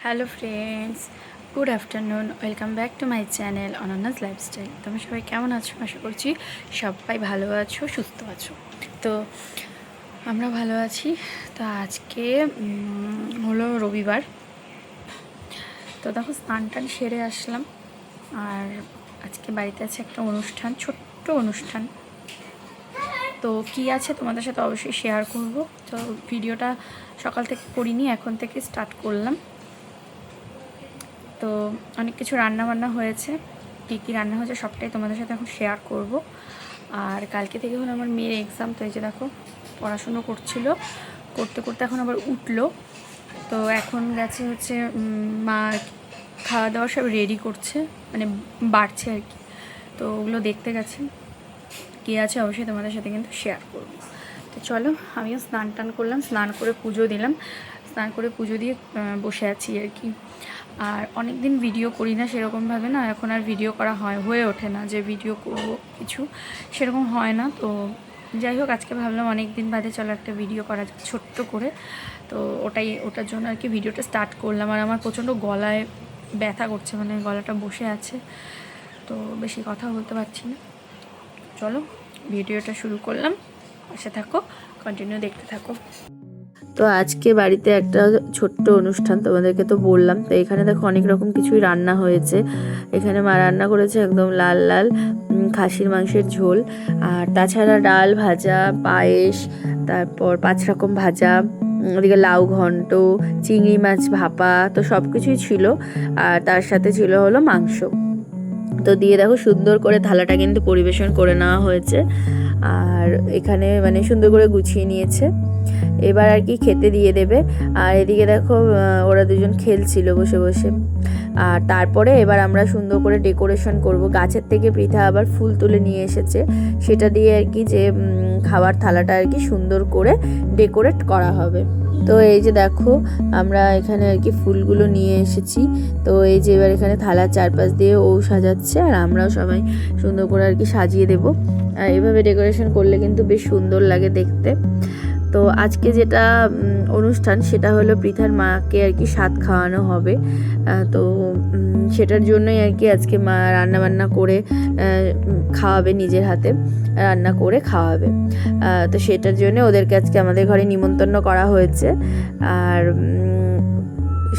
Hello friends, good afternoon. Welcome back to my channel অনন্যাস lifestyle. তোমরা সবাই কেমন আছো? আশা করছি সবাই ভালো আছো, সুস্থ আছো। তো আমরা ভালো আছি। তো আজকে হলো রবিবার। তো দেখো, স্নান টান সেরে আসলাম। আর আজকে বাড়িতে আছে একটা অনুষ্ঠান, ছোট্ট অনুষ্ঠান। তো কী আছে তোমাদের সাথে অবশ্যই শেয়ার করব। তো ভিডিওটা সকাল থেকে করিনি, এখন থেকে স্টার্ট করলাম। তো অনেক কিছু রান্না বান্না হয়েছে, কী কী রান্না হয়েছে সবটাই তোমাদের সাথে এখন শেয়ার করব। আর কালকে থেকে হলো আমার মেয়ের এক্সাম। তো এই যে দেখো, পড়াশুনো করছিল, করতে করতে এখন আবার উঠলো। তো এখন গেছে হচ্ছে মা খাওয়া দাওয়া সব রেডি করছে, মানে বাড়ছে আর কি। তো ওগুলো দেখতে গেছে, কী আছে অবশ্যই তোমাদের সাথে কিন্তু শেয়ার করব। তো চলো, আমিও স্নান টান করলাম, স্নান করে পুজো দিলাম। স্নান করে পুজো দিয়ে বসে আছি আর কি। আর অনেক দিন ভিডিও করি না সেরকমভাবে, না এখন আর ভিডিও করা হয়ে ওঠে না, যে ভিডিও করব কিছু সেরকম হয় না। তো যাই হোক, আজকে ভাবলাম অনেক দিন বাদে চলো একটা ভিডিও করা যাক ছোট্ট করে। তো ওটার জন্য আর কি ভিডিওটা স্টার্ট করলাম। আর আমার প্রচণ্ড গলায় ব্যথা করছে, মানে গলাটা বসে আছে, তো বেশি কথা বলতে পারছি না। চলো ভিডিওটা শুরু করলাম, পাশে থাকো, কন্টিনিউ দেখতে থাকো। তো আজকে বাড়িতে একটা ছোট্ট অনুষ্ঠান, তোমাদেরকে তো বললাম। তো এখানে দেখো অনেক রকম কিছুই রান্না হয়েছে। এখানে মা রান্না করেছে একদম লাল লাল খাসির মাংসের ঝোল, আর তাছাড়া ডাল, ভাজা, পায়েস, তারপর 5 রকম ভাজা, ওদিকে লাউ ঘন্ট, চিংড়ি মাছ ভাপা, তো সব কিছুই ছিল। আর তার সাথে ছিল হলো মাংস। তো দিয়ে দেখো সুন্দর করে থালাটা কিন্তু পরিবেশন করে নেওয়া হয়েছে। আর এখানে মানে সুন্দর করে গুছিয়ে নিয়েছে, এবার আর কি খেতে দিয়ে দেবে। আর এদিকে দেখো ওরা দুজন খেলছিল বসে বসে। আর তারপরে এবার আমরা সুন্দর করে ডেকোরেশন করব। গাছের থেকে পৃথা আবার ফুল তুলে নিয়ে এসেছে, সেটা দিয়ে আর কি যে খাবার থালাটা আর কি সুন্দর করে ডেকোরেট করা হবে। তো এই যে দেখো, আমরা এখানে আর কি ফুলগুলো নিয়ে এসেছি। তো এই যে এবার এখানে থালার চারপাশ দিয়ে ও সাজাচ্ছে, আর আমরাও সবাই সুন্দর করে আর কি সাজিয়ে দেবো। আর এভাবে ডেকোরেশন করলে কিন্তু বেশ সুন্দর লাগে দেখতে। তো আজকে যেটা অনুষ্ঠান সেটা হলো পৃথার মাকে আর কি সাধ খাওয়ানো হবে। তো সেটার জন্যই আর কি আজকে মা রান্নাবান্না করে খাওয়াবে, নিজের হাতে রান্না করে খাওয়াবে। তো সেটার জন্য ওদেরকে আজকে আমাদের ঘরে নিমন্ত্রণ করা হয়েছে। আর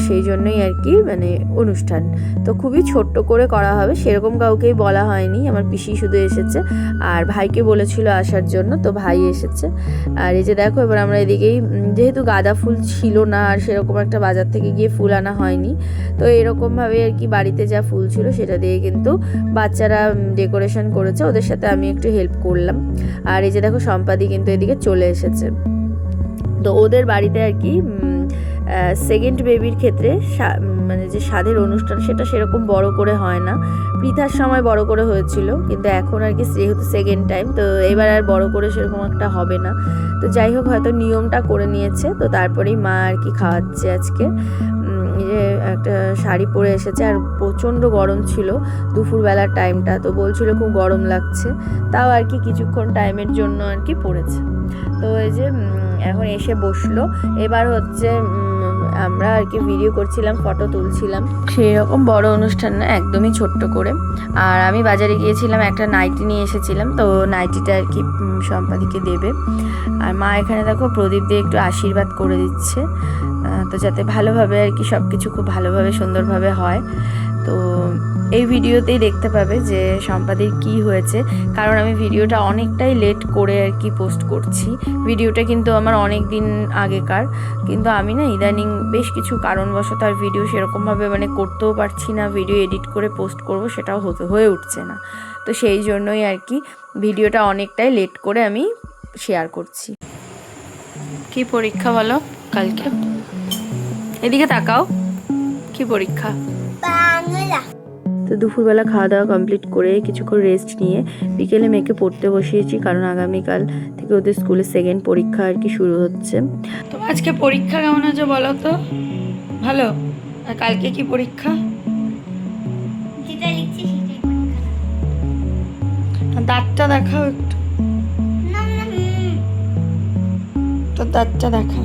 সেই জন্যই আর কি মানে অনুষ্ঠান তো খুবই ছোট্ট করে করা হবে, সেরকম কাউকেই বলা হয়নি। আমার পিসি শুধু এসেছে, আর ভাইকে বলেছিল আসার জন্য, তো ভাই এসেছে। আর এই যে দেখো, এবার আমরা এদিকেই যেহেতু গাঁদা ফুল ছিল না, আর সেরকম একটা বাজার থেকে গিয়ে ফুল আনা হয়নি, তো এরকমভাবে আর কি বাড়িতে যা ফুল ছিল সেটা দিয়ে কিন্তু বাচ্চারা ডেকোরেশন করেছে। ওদের সাথে আমি একটু হেল্প করলাম। আর এই যে দেখো, সম্পাদি কিন্তু এদিকে চলে এসেছে। তো ওদের বাড়িতে আর কি সেকেন্ড বেবির ক্ষেত্রে মানে যে স্বাদের অনুষ্ঠান সেটা সেরকম বড় করে হয় না। পৃথার সময় বড় করে হয়েছিল, কিন্তু এখন আর কি যেহেতু সেকেন্ড টাইম, তো এবার আর বড় করে সেরকম একটা হবে না। তো যাই হোক, হয়তো নিয়মটা করে নিয়েছে। তো তারপরেই মা আর কি খাওয়াচ্ছে আজকে। যে একটা শাড়ি পরে এসেছে, আর প্রচণ্ড গরম ছিল দুপুরবেলার টাইমটা, তো বলছিল খুব গরম লাগছে, তাও আর কি কিছুক্ষণ টাইমের জন্য আর কি পরেছে। তো এই যে এখন এসে বসলো। এবার হচ্ছে আমরা আর কি ভিডিও করছিলাম, ফটো তুলছিলাম। সেই রকম বড় অনুষ্ঠান না, একদমই ছোট্ট করে। আর আমি বাজারে গিয়েছিলাম, একটা নাইটি নিয়ে এসেছিলাম, তো নাইটিটা আর কি সম্পাদিকে দেবে। আর মা এখানে দেখো প্রদীপ দিয়ে একটু আশীর্বাদ করে দিচ্ছে, তো যাতে ভালোভাবে আর কি সব কিছু খুব ভালোভাবে সুন্দরভাবে হয়। তো এই ভিডিওতেই দেখতে পাবে যে সম্পাদির কি হয়েছে, কারণ আমি ভিডিওটা অনেকটাই লেট করে আর কি পোস্ট করছি। ভিডিওটা কিন্তু আমার অনেক দিন আগেকার, কিন্তু আমি না ইদানিং বেশ কিছু কারণবশত আর ভিডিও সেরকমভাবে মানে করতেও পারছি না, ভিডিও এডিট করে পোস্ট করব সেটাও হয়ে উঠছে না। তো সেই জন্যই আর কি ভিডিওটা অনেকটাই লেট করে আমি শেয়ার করছি। কি পরীক্ষা বলো কালকে? এদিকে তাকাও, কি পরীক্ষা? বাংলা। তো দুপুরবেলা খাওয়া দাওয়া কমপ্লিট করে কিছুক্ষণ রেস্ট নিয়ে বিকেলে মেয়েকে পড়তে বসিয়েছি, কারণ আগামীকাল থেকে ওদের স্কুলে সেকেন্ড পরীক্ষা আর কি শুরু হচ্ছে। তো আজকে পরীক্ষা কেমন হয়েছে বলো তো? ভালো। আর কালকে কি পরীক্ষা? যেটা লিখছি সেটাই পরীক্ষা। দাঁতটা দেখাও একটু, না না তো দাঁতটা দেখা।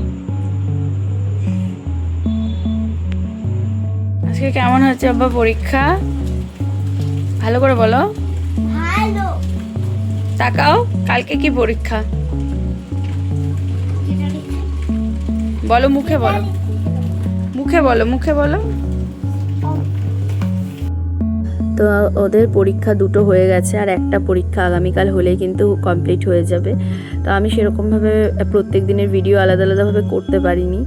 আজকে কেমন হচ্ছে আব্বা পরীক্ষা? ভালো করে বলো। ভালো। তাকাও, কালকে কি পরীক্ষা যেটা লিখছি বলো, মুখে বলো, মুখে বলো, মুখে বলো। তো ওদের পরীক্ষা দুটো হয়ে গেছে, আর একটা পরীক্ষা আগামীকাল হলেই কিন্তু কমপ্লিট হয়ে যাবে। তো আমি সেরকমভাবে প্রত্যেক দিনের ভিডিও আলাদা আলাদাভাবে করতে পারিনি,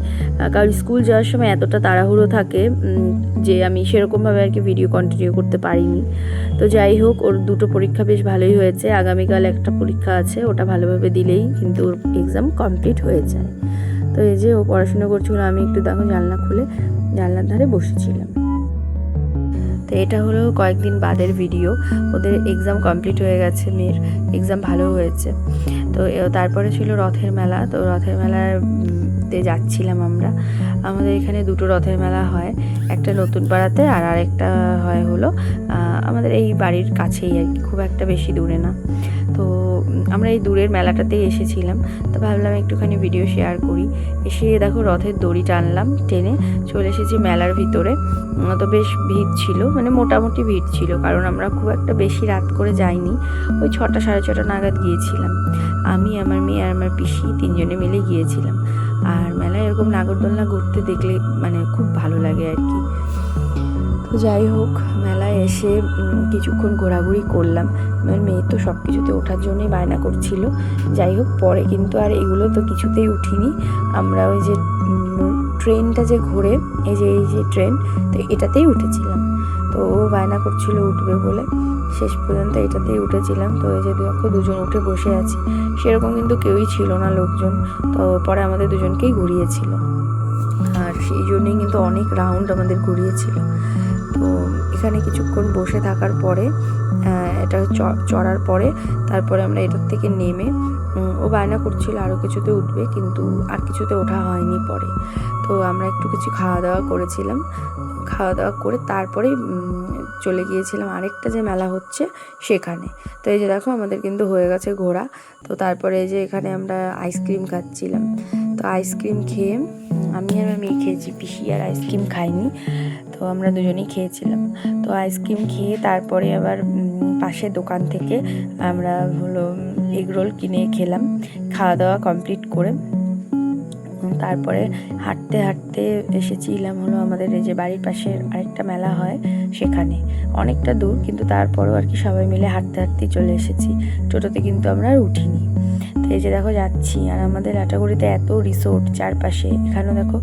কারণ স্কুল যাওয়ার সময় এতটা তাড়াহুড়ো থাকে যে আমি সেরকমভাবে আর কি ভিডিও কন্টিনিউ করতে পারিনি। তো যাই হোক, ওর দুটো পরীক্ষা বেশ ভালোই হয়েছে। আগামীকাল একটা পরীক্ষা আছে, ওটা ভালোভাবে দিলেই কিন্তু ওর এক্সাম কমপ্লিট হয়ে যায়। তো এই যে ও পড়াশোনা করছিল, আমি একটু দেখো জানলা খুলে জানলার ধারে বসেছিলাম। তো এটা হলো কয়েকদিন বাদের ভিডিও। ওদের এক্সাম কমপ্লিট হয়ে গেছে, মেয়ের এক্সাম ভালো হয়েছে। তো তারপরে ছিল রথের মেলা। তো রথের মেলাতে যাচ্ছিলাম আমরা। আমাদের এখানে দুটো রথের মেলা হয়, একটা নতুন পাড়াতে আর আরেকটা হয় হলো আমাদের এই বাড়ির কাছেই আর কি, খুব একটা বেশি দূরে না। তো আমরা এই দূরের মেলাটাতেই এসেছিলাম। তো ভাবলাম একটুখানি ভিডিও শেয়ার করি। এসে দেখো রথের দড়ি টানলাম, টেনে চলে এসেছি মেলার ভিতরে। তো বেশ ভিড় ছিল, মানে মোটামুটি ভিড় ছিল, কারণ আমরা খুব একটা বেশি রাত করে যাইনি, ওই 6টা সাড়ে 6টা নাগাদ গিয়েছিলাম। আমি, আমার মেয়ে আর আমার পিসি তিনজনে মিলে গিয়েছিলাম। আর মেলায় এরকম নাগরদোলনা ঘুরতে দেখলে মানে খুব ভালো লাগে আর কি। তো যাই হোক, মেলায় এসে কিছুক্ষণ ঘোরাঘুরি করলাম। আমার মেয়ে তো সব কিছুতে ওঠার জন্যই বায়না করছিল। যাই হোক, পরে কিন্তু আর এগুলো তো কিছুতেই উঠিনি। আমরা ওই যে ট্রেনটা যে ঘোরে, এই যে ট্রেন, তো এটাতেই উঠেছিলাম। তো ও বায়না করছিল উঠবে বলে, শেষ পর্যন্ত এটাতেই উঠেছিলাম। তো এই যে দেখো দুজন উঠে বসে আছি, সেরকম কিন্তু কেউই ছিল না লোকজন। তো পরে আমাদের দুজনকেই ঘুরিয়েছিল, আর সেই জন্যই কিন্তু অনেক রাউন্ড আমাদের ঘুরিয়েছিল। তো এখানে কিছুক্ষণ বসে থাকার পরে এটা চড়ার পরে তারপরে আমরা এটার থেকে নেমে, ও বায়না করছিল আরও কিছুতে উঠবে, কিন্তু আর কিছুতে ওঠা হয়নি পরে। তো আমরা একটু কিছু খাওয়া দাওয়া করেছিলাম, খাওয়া দাওয়া করে তারপরে চলে গিয়েছিলাম আরেকটা যে মেলা হচ্ছে সেখানে। তো এই যে দেখো আমাদের কিন্তু হয়ে গেছে ঘোরা। তো তারপরে এই যে এখানে আমরা আইসক্রিম খাচ্ছিলাম। তো আইসক্রিম খেয়ে আমি আর আমার মেয়ে খেয়েছি, পিসি আর আইসক্রিম খাইনি। তো আমরা দুজনেই খেয়েছিলাম। তো আইসক্রিম খেয়ে তারপরে আবার পাশের দোকান থেকে আমরা হলো এগরোল কিনে খেলাম, খাওয়া দাওয়া কমপ্লিট করে। তারপরে হাঁটতে হাঁটতে এসেছিলাম হলো আমাদের এই যে বাড়ির পাশের আরেকটা মেলা হয় সেখানে, অনেকটা দূর, কিন্তু তারপরেও আর কি সবাই মিলে হাঁটতে হাঁটতেই চলে এসেছি। টোটোতে কিন্তু আমরা আর উঠিনি। তো এই যে দেখো যাচ্ছি, আর আমাদের লাটাগুড়িতে এত রিসোর্ট চারপাশে। এখানেও দেখো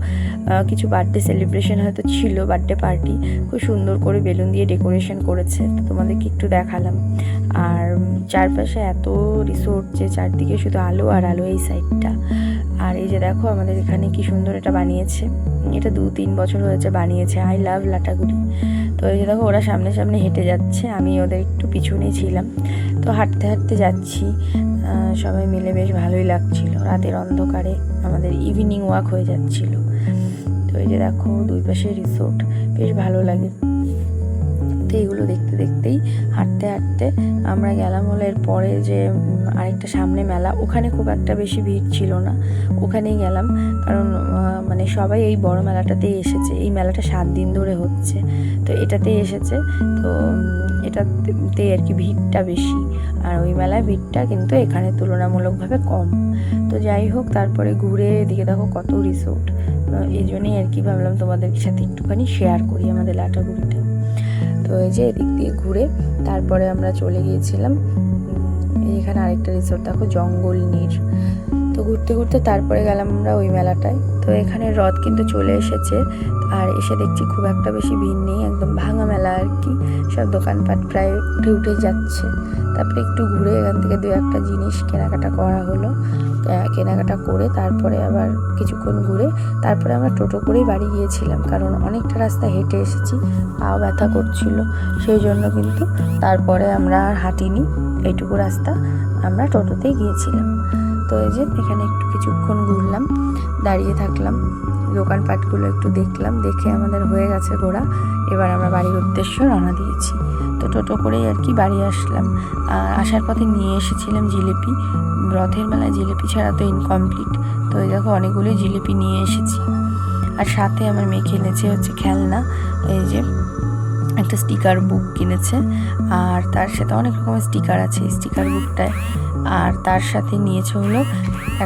কিছু বার্থডে সেলিব্রেশন হয়তো ছিল, বার্থডে পার্টি, খুব সুন্দর করে বেলুন দিয়ে ডেকোরেশন করেছে, তো তোমাদেরকে একটু দেখালাম। আর চারপাশে এত রিসোর্ট যে চারদিকে শুধু আলো আর আলো এই সাইডটা। আর এই যে দেখো আমাদের এখানে কি সুন্দর এটা বানিয়েছে, এটা 2-3 বছর হয়েছে বানিয়েছে, আই লাভ লাটাগুড়ি। তো এই যে দেখো ওরা সামনে সামনে হেঁটে যাচ্ছে, আমি ওদের একটু পিছনেই ছিলাম। তো হাঁটতে হাঁটতে যাচ্ছি, সবাই মিলে বেশ ভালোই লাগছিল। রাতের অন্ধকারে আমাদের ইভিনিং ওয়াক হয়ে যাচ্ছিল। তো এই যে দেখো দুই পাশে রিসোর্ট, বেশ ভালো লাগে। তো এইগুলো দেখতে দেখতেই হাঁটতে হাঁটতে আমরা গেলাম হলো এর পরে যে আরেকটা সামনে মেলা, ওখানে খুব একটা বেশি ভিড় ছিল না, ওখানেই গেলাম। কারণ মানে সবাই এই বড় মেলাটাতেই এসেছে, এই মেলাটা 7 দিন ধরে হচ্ছে, তো এটাতেই এসেছে। তো এটাতে আর কি ভিড়টা বেশি, আর ওই মেলায় ভিড়টা কিন্তু এখানে তুলনামূলকভাবে কম। তো যাই হোক, তারপরে ঘুরে এদিকে দেখো কত রিসোর্ট, এই জন্যই আর কি ভাবলাম তোমাদের সাথে একটুখানি শেয়ার করি আমাদের লাটাগুড়িটা। তো এই যে এদিক দিয়ে ঘুরে তারপরে আমরা চলে গিয়েছিলাম এখানে আরেকটা রিসোর্ট, দেখো জঙ্গল নীর। তো ঘুরতে ঘুরতে তারপরে গেলাম আমরা ওই মেলাটায়। তো এখানে রথ কিন্তু চলে এসেছে, আর এসে দেখছি খুব একটা বেশি ভিড় নেই, একদম ভাঙা মেলা আর কি, সব দোকানপাট প্রায় উঠে উঠে যাচ্ছে। তারপরে একটু ঘুরে এখান থেকে 2-1টা জিনিস কেনাকাটা করা হলো, কেনাকাটা করে তারপরে আবার কিছুক্ষণ ঘুরে তারপরে আমরা টোটো করেই বাড়ি গিয়েছিলাম, কারণ অনেকটা রাস্তা হেঁটে এসেছি, পাও ব্যথা করছিল, সেই জন্য কিন্তু তারপরে আমরা আর হাঁটিনি, এইটুকু রাস্তা আমরা টোটোতেই গিয়েছিলাম। তো এই যে এখানে একটু কিছুক্ষণ ঘুরলাম, দাঁড়িয়ে থাকলাম, দোকানপাটগুলো একটু দেখলাম, দেখে আমাদের হয়ে গেছে ঘোরা। এবার আমরা বাড়ির উদ্দেশ্যে রওনা দিয়েছি। তো টোটো করেই আর কি বাড়ি আসলাম। আর আসার পথে নিয়ে এসেছিলাম জিলিপি, রথের মেলায় জিলিপি ছাড়া তো ইনকমপ্লিট। তো এই দেখো অনেকগুলোই জিলিপি নিয়ে এসেছি। আর সাথে আমার মেয়ে কিনেছে হচ্ছে খেলনা, এই যে একটা স্টিকার বুক কিনেছে, আর তার সাথে অনেক রকমের স্টিকার আছে এই স্টিকার বুকটায়। আর তার সাথে নিয়েছে হলো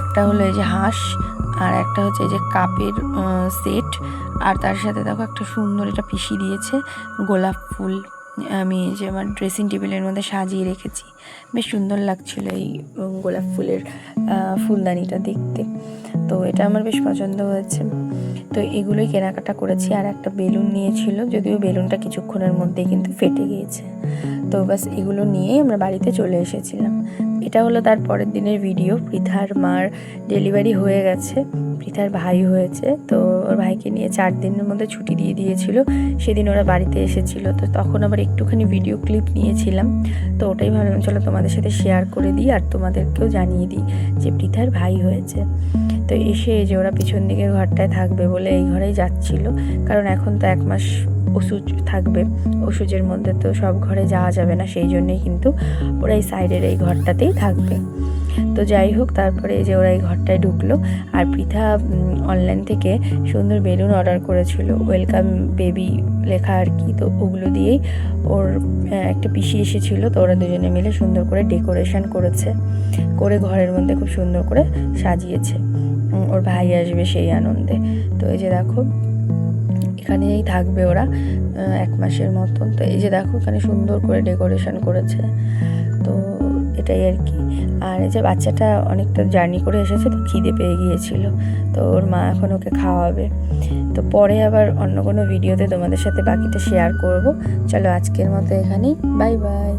একটা হলো এই যে হাঁস, আর একটা হচ্ছে এই যে কাপের সেট, আর তার সাথে দেখো একটা সুন্দর এটা পিসি দিয়েছে গোলাপ ফুল। আমি এই যে আমার ড্রেসিং টেবিলের মধ্যে সাজিয়ে রেখেছি, বেশ সুন্দর লাগছিল এই গোলাপ ফুলের ফুলদানিটা দেখতে। তো এটা আমার বেশ পছন্দ হয়েছে। তো এগুলোই কেনাকাটা করেছি। আর একটা বেলুন নিয়েছিল, যদিও বেলুনটা কিছুক্ষণের মধ্যেই কিন্তু ফেটে গিয়েছে। তো বাস এগুলো নিয়েই আমরা বাড়িতে চলে এসেছিলাম। এটা হলো তার পরের দিনের ভিডিও। পৃথার মার ডেলিভারি হয়ে গেছে, পৃথার ভাই হয়েছে, তো ওর ভাইকে নিয়ে 4 দিনের মধ্যে ছুটি দিয়ে দিয়েছিল। সেদিন ওরা বাড়িতে এসেছিল, তো তখন আবার একটুখানি ভিডিও ক্লিপ নিয়েছিলাম। তো ওটাই ভাবলাম চলো তোমাদের সাথে শেয়ার করে দিই আর তোমাদেরকেও জানিয়ে দিই যে পৃথার ভাই হয়েছে। তো এসে যে ওরা পিছন দিকের ঘরটায় থাকবে বলে এই ঘরেই যাচ্ছিল, কারণ এখন তো 1 মাস ওষুধ থাকবে, ওষুধের মধ্যে তো সব ঘরে যাওয়া যাবে না, সেই জন্যই কিন্তু ওরা এই সাইডের এই ঘরটাতেই থাকবে। তো যাই হোক, তারপরে এই যে ওরা এই ঘরটায় ঢুকলো। আর পৃথা অনলাইন থেকে সুন্দর বেলুন অর্ডার করেছিল, ওয়েলকাম বেবি লেখা আর কি। তো ওগুলো দিয়েই ওর একটা পিসি এসেছিল, তো ওরা দুজনে মিলে সুন্দর করে ডেকোরেশন করেছে, করে ঘরের মধ্যে খুব সুন্দর করে সাজিয়েছে। ওর ভাই আসবে সেই আনন্দে। তো এই যে দেখো এখানেই থাকবে ওরা 1 মাসের মতন। তো এই যে দেখো এখানে সুন্দর করে ডেকোরেশন করেছে। তো এটাই আর কি। আর এই যে বাচ্চাটা অনেকটা জার্নি করে এসেছে, তো খিদে পেয়ে গিয়েছিল, তো ওর মা এখন ওকে খাওয়াবে। তো পরে আবার অন্য কোনো ভিডিওতে তোমাদের সাথে বাকিটা শেয়ার করব। চলো আজকের মতো এখানেই, বাই বাই।